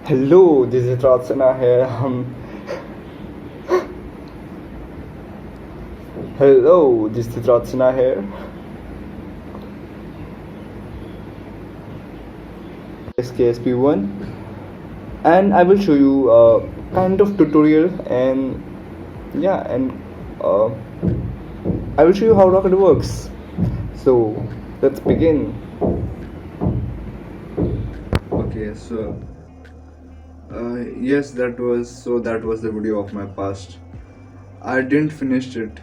Hello, this is Ratsana here. Hello, this is Ratsana here. SKSP1, and I will show you a kind of tutorial, and uh, I will show you how rocket works. So let's begin. Okay, so yes, that was the video of my past. I didn't finish it.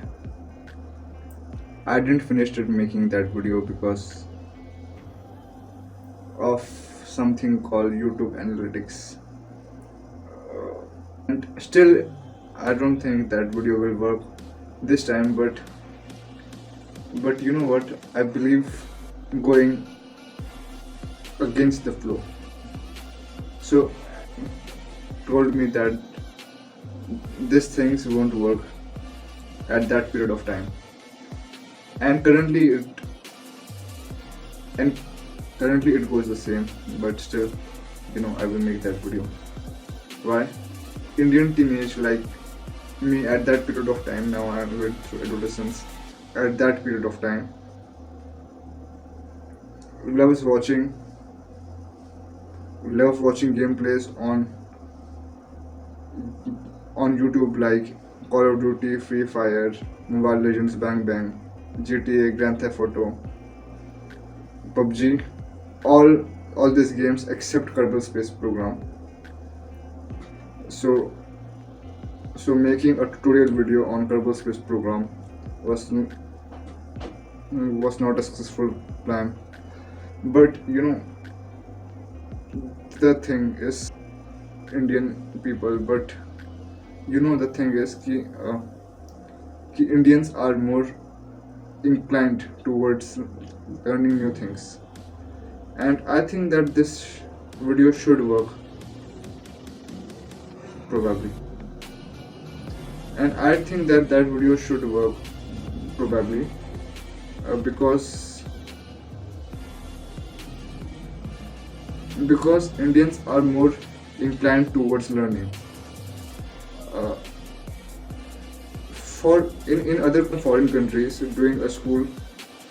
Making that video because of something called YouTube analytics. And still, I don't think that video will work this time. But you know what? I believe going against the flow. So told me that these things won't work at that period of time, and currently it goes the same. But still, I will make that video. Why? Indian teenage like me at that period of time, now I am going through adolescence, at that period of time, love watching gameplays on YouTube, like Call of Duty, Free Fire, Mobile Legends, Bang Bang, GTA, Grand Theft Auto, PUBG, all these games except Kerbal Space Program. So making a tutorial video on Kerbal Space Program was not a successful plan. But the thing is, Indian people, but the thing is ki Indians are more inclined towards learning new things, and I think that this video should work, probably. And I think that video should work, probably, because Indians are more inclined towards learning. In other foreign countries, doing a school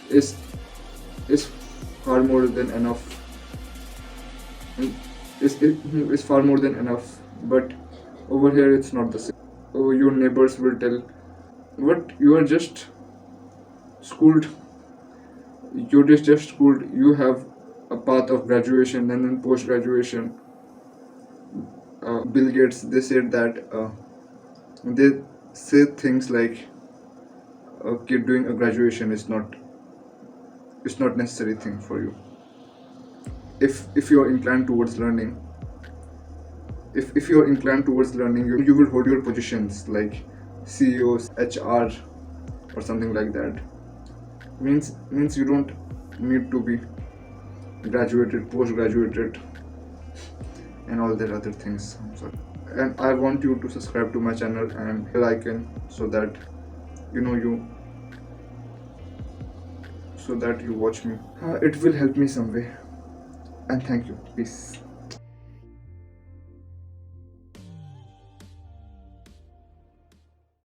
is far more than enough. Is far more than enough. But over here, it's not the same. Oh, your neighbors will tell, "What, you are just schooled? You're just schooled. You have a path of graduation and then post graduation." Bill Gates, they said that they say things like, "Okay, doing a graduation is not necessary thing for you. If you're inclined towards learning, you will hold your positions like CEOs, HR, or something like that. Means you don't need to be graduated, post graduated, and all that other things." I'm sorry. And I want you to subscribe to my channel and bell icon, so that you watch me. It will help me some way. And thank you. Peace.